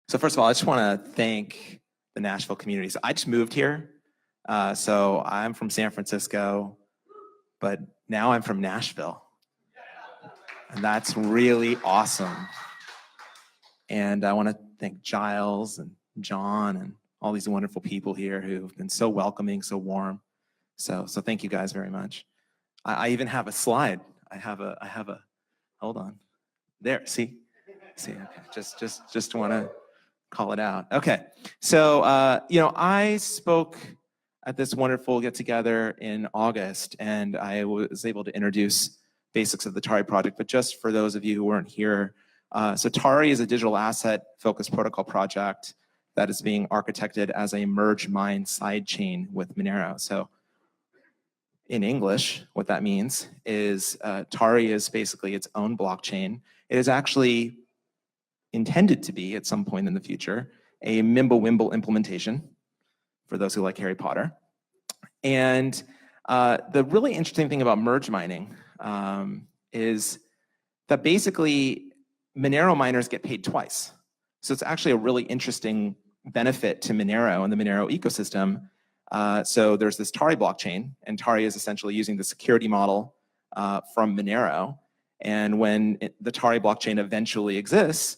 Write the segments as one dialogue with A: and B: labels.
A: So first of all, I just want to thank the Nashville community. So I just moved here. So I'm from San Francisco, but now I'm from Nashville. And that's really awesome. And I want to thank Giles and John and all these wonderful people here who've been so welcoming, so warm. So thank you guys very much. I even have a slide. I have a, hold on. There, see, okay, just want to call it out. Okay, so I spoke at this wonderful get-together in August, and I was able to introduce basics of the Tari project, but just for those of you who weren't here, so Tari is a digital asset-focused protocol project that is being architected as a merge mine sidechain with Monero. So in English, what that means is Tari is basically its own blockchain. It is actually intended to be, at some point in the future, a Mimblewimble implementation, for those who like Harry Potter. And the really interesting thing about merge mining is that basically Monero miners get paid twice. So it's actually a really interesting benefit to Monero and the Monero ecosystem. So there's this Tari blockchain, and Tari is essentially using the security model from Monero. And when the Tari blockchain eventually exists,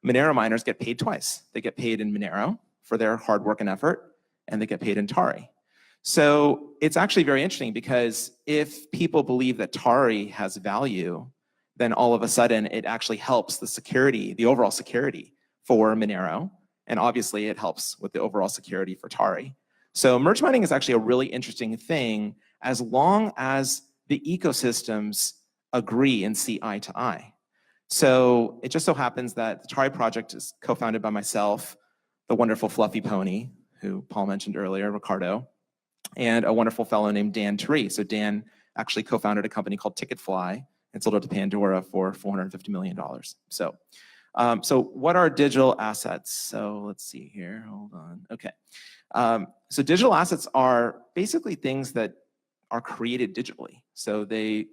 A: Monero miners get paid twice. They get paid in Monero for their hard work and effort, and they get paid in Tari. So it's actually very interesting because if people believe that Tari has value, then all of a sudden it actually helps the security, the overall security for Monero, and obviously it helps with the overall security for Tari. So merge mining is actually a really interesting thing as long as the ecosystems agree and see eye to eye. So it just so happens that the Tari project is co-founded by myself, the wonderful Fluffy Pony, who Paul mentioned earlier, Ricardo, and a wonderful fellow named Dan Tari. So Dan actually co-founded a company called Ticketfly and sold it to Pandora for $450 million. So what are digital assets? So let's see here, hold on, okay. So digital assets are basically things that are created digitally. So they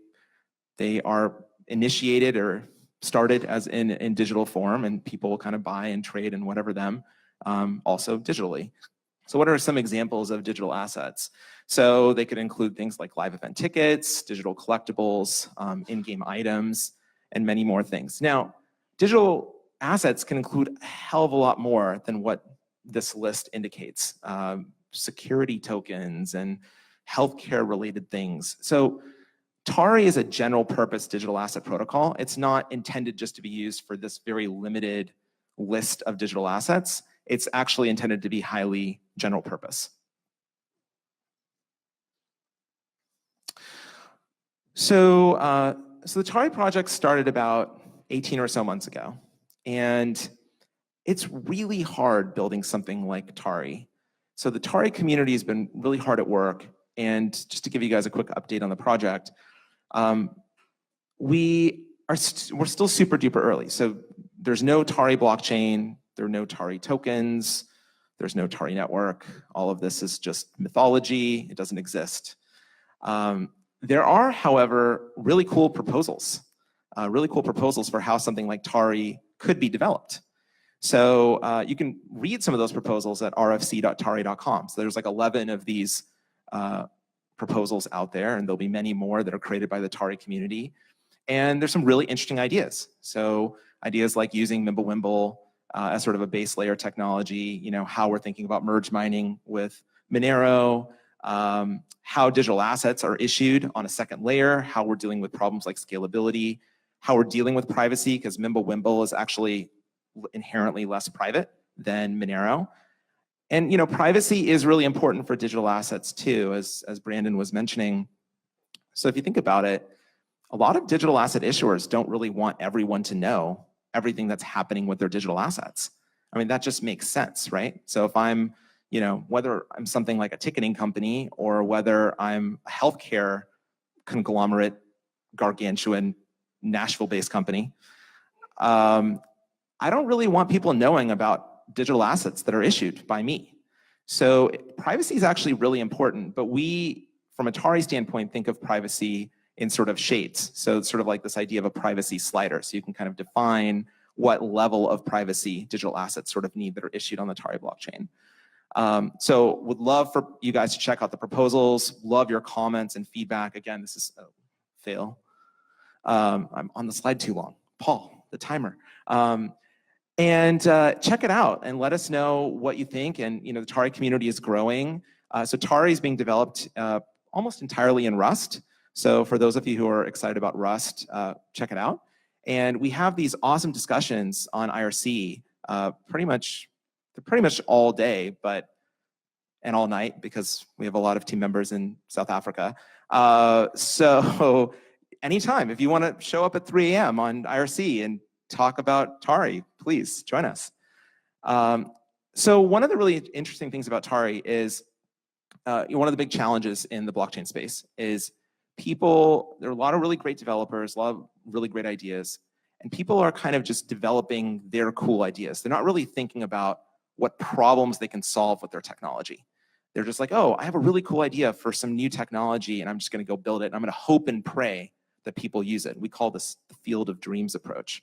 A: are initiated or started as in digital form, and people kind of buy and trade and whatever them, also digitally. So what are some examples of digital assets? So they could include things like live event tickets, digital collectibles, in-game items, and many more things. Now, digital assets can include a hell of a lot more than what this list indicates. Security tokens and healthcare related things. So Tari is a general purpose digital asset protocol. It's not intended just to be used for this very limited list of digital assets. It's actually intended to be highly general purpose. So the Tari project started about 18 or so months ago. And it's really hard building something like Tari. So the Tari community has been really hard at work. And just to give you guys a quick update on the project, we're still super duper early. So there's no Tari blockchain, there are no Tari tokens, there's no Tari network. All of this is just mythology. It doesn't exist. There are, however, really cool proposals for how something like Tari could be developed. So you can read some of those proposals at rfc.tari.com. So there's like 11 of these proposals out there, and there'll be many more that are created by the Tari community. And there's some really interesting ideas. So ideas like using Mimblewimble as sort of a base layer technology, how we're thinking about merge mining with Monero, how digital assets are issued on a second layer, how we're dealing with problems like scalability, how we're dealing with privacy, because Mimblewimble is actually inherently less private than Monero. And privacy is really important for digital assets too, as Brandon was mentioning. So if you think about it, a lot of digital asset issuers don't really want everyone to know everything that's happening with their digital assets. I mean, that just makes sense, right? So if I'm, whether I'm something like a ticketing company or whether I'm a healthcare conglomerate, gargantuan, Nashville-based company, I don't really want people knowing about digital assets that are issued by me. So privacy is actually really important, but we, from a Tari standpoint, think of privacy in sort of shades. So it's sort of like this idea of a privacy slider. So you can kind of define what level of privacy digital assets sort of need that are issued on the Tari blockchain. So would love for you guys to check out the proposals, love your comments and feedback. Again, this is a fail. I'm on the slide too long. Paul, the timer. And check it out and let us know what you think. And the Tari community is growing. So Tari is being developed almost entirely in Rust. So for those of you who are excited about Rust, check it out. And we have these awesome discussions on IRC pretty much all day, and all night, because we have a lot of team members in South Africa. So anytime, if you want to show up at 3 a.m. on IRC and talk about Tari, please join us. So one of the really interesting things about Tari is one of the big challenges in the blockchain space is there are a lot of really great developers, a lot of really great ideas, and people are kind of just developing their cool ideas. They're not really thinking about what problems they can solve with their technology. They're just like, oh, I have a really cool idea for some new technology, and I'm just going to go build it, and I'm going to hope and pray that people use it. We call this the field of dreams approach.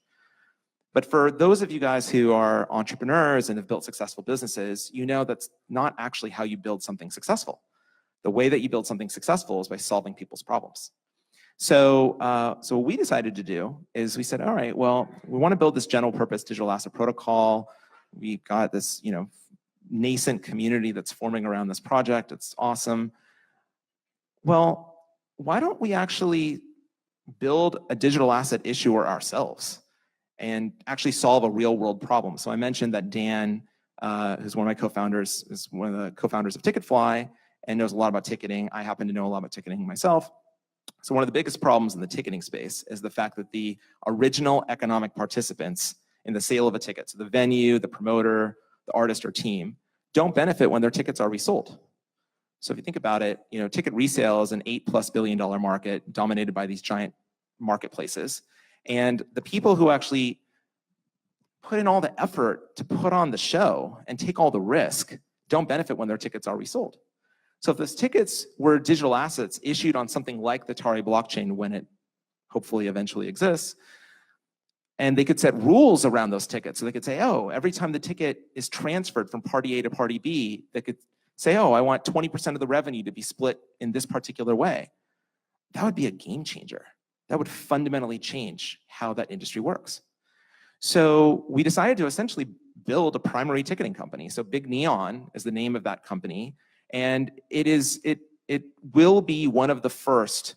A: But for those of you guys who are entrepreneurs and have built successful businesses, you know that's not actually how you build something successful. The way that you build something successful is by solving people's problems. So what we decided to do is we said, all right, well, we want to build this general purpose digital asset protocol. We've got this, nascent community that's forming around this project. It's awesome. Well, why don't we actually build a digital asset issuer ourselves and actually solve a real world problem? So I mentioned that Dan, who's one of my co-founders, is one of the co-founders of Ticketfly and knows a lot about ticketing. I happen to know a lot about ticketing myself. So one of the biggest problems in the ticketing space is the fact that the original economic participants in the sale of a ticket, so the venue, the promoter, the artist or team, don't benefit when their tickets are resold. So if you think about it, ticket resale is an $8+ billion market dominated by these giant marketplaces. And the people who actually put in all the effort to put on the show and take all the risk don't benefit when their tickets are resold. So if those tickets were digital assets issued on something like the Tari blockchain when it hopefully eventually exists, and they could set rules around those tickets. So they could say, oh, every time the ticket is transferred from party A to party B, they could say, oh, I want 20% of the revenue to be split in this particular way. That would be a game changer. That would fundamentally change how that industry works. So we decided to essentially build a primary ticketing company. So Big Neon is the name of that company. And it will be one of the first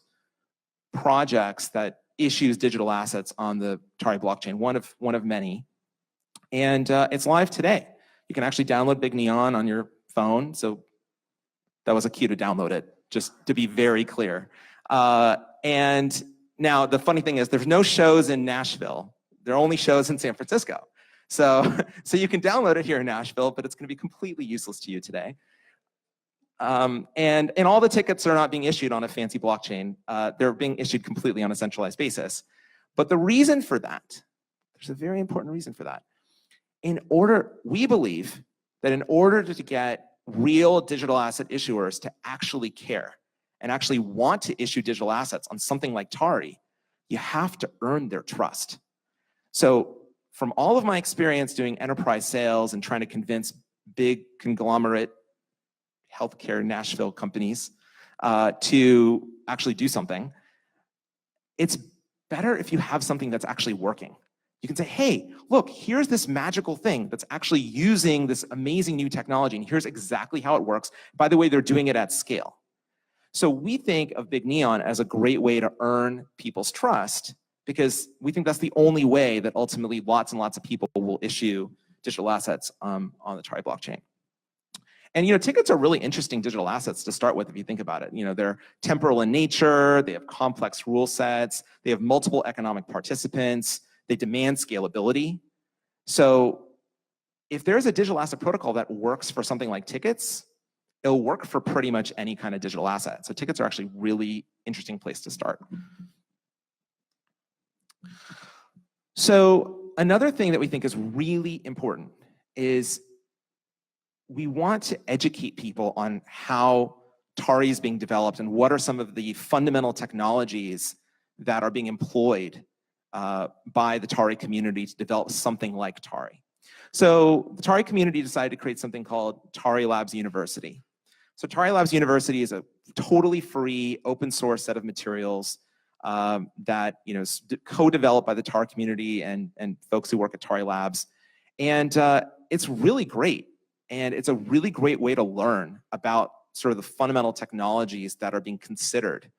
A: projects that issues digital assets on the Tari blockchain, one of many. And it's live today. You can actually download Big Neon on your phone. So that was a cue to download it, just to be very clear. And now the funny thing is there's no shows in Nashville. There are only shows in San Francisco. So you can download it here in Nashville, but it's going to be completely useless to you today. And all the tickets are not being issued on a fancy blockchain. They're being issued completely on a centralized basis. But the reason for that, there's a very important reason for that. We believe that in order to get real digital asset issuers to actually care and actually want to issue digital assets on something like Tari, you have to earn their trust. So from all of my experience doing enterprise sales and trying to convince big conglomerate healthcare Nashville companies to actually do something, it's better if you have something that's actually working. You can say, hey, look, here's this magical thing that's actually using this amazing new technology, and here's exactly how it works. By the way, they're doing it at scale. So we think of Big Neon as a great way to earn people's trust, because we think that's the only way that ultimately lots and lots of people will issue digital assets on the Tari blockchain. And tickets are really interesting digital assets to start with if you think about it. They're temporal in nature, they have complex rule sets, they have multiple economic participants, they demand scalability. So if there's a digital asset protocol that works for something like tickets, it'll work for pretty much any kind of digital asset. So tickets are actually a really interesting place to start. So another thing that we think is really important is we want to educate people on how Tari is being developed and what are some of the fundamental technologies that are being employed by the Tari community to develop something like Tari. So the Tari community decided to create something called Tari Labs University. So Tari Labs University is a totally free, open source set of materials that co-developed by the Tari community and folks who work at Tari Labs. And it's really great. And it's a really great way to learn about sort of the fundamental technologies that are being considered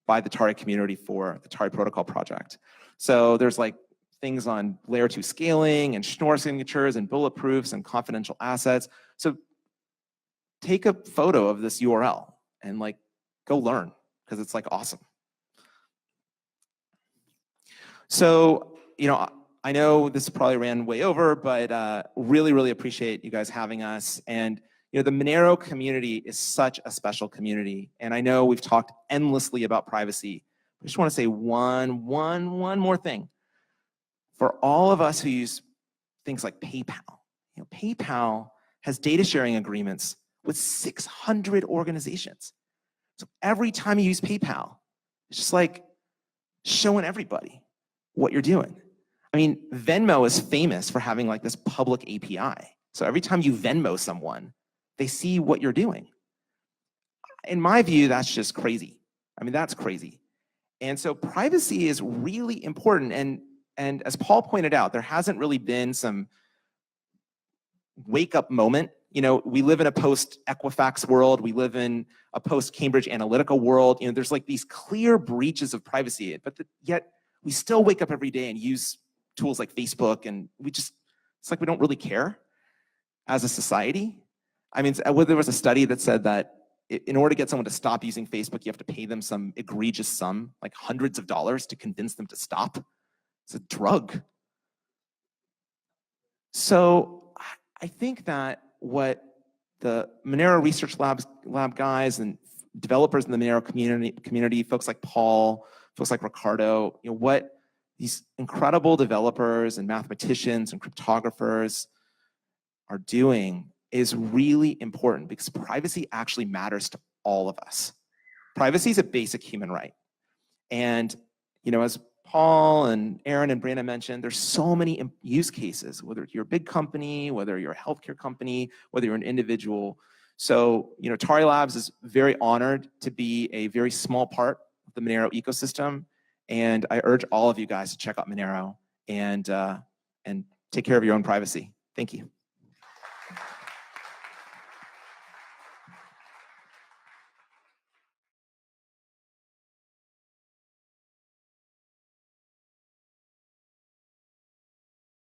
A: by the Tari community for the Tari protocol project. So there's like things on layer 2 scaling and Schnorr signatures and bulletproofs and confidential assets. So take a photo of this URL and like go learn, because it's like awesome. So, I know this probably ran way over, but really, really appreciate you guys having us. And the Monero community is such a special community. And I know we've talked endlessly about privacy. I just want to say one more thing. For all of us who use things like PayPal, PayPal has data sharing agreements with 600 organizations. So every time you use PayPal, it's just like showing everybody what you're doing. I mean, Venmo is famous for having like this public API. So every time you Venmo someone, they see what you're doing. In my view, that's just crazy. I mean, that's crazy. And so privacy is really important. And as Paul pointed out, there hasn't really been some wake-up moment. We live in a post-Equifax world. We live in a post-Cambridge Analytica world. There's like these clear breaches of privacy, but yet we still wake up every day and use tools like Facebook, and it's like we don't really care as a society. I mean, there was a study that said that in order to get someone to stop using Facebook, you have to pay them some egregious sum, like hundreds of dollars, to convince them to stop. It's a drug. So I think that what the Monero Research Lab guys and developers in the Monero community, folks like Paul, folks like Ricardo, what these incredible developers and mathematicians and cryptographers are doing is really important, because privacy actually matters to all of us. Privacy is a basic human right. And, as Paul and Aaron and Brandon mentioned, there's so many use cases, whether you're a big company, whether you're a healthcare company, whether you're an individual. So, Tari Labs is very honored to be a very small part of the Monero ecosystem. And I urge all of you guys to check out Monero and take care of your own privacy. Thank you.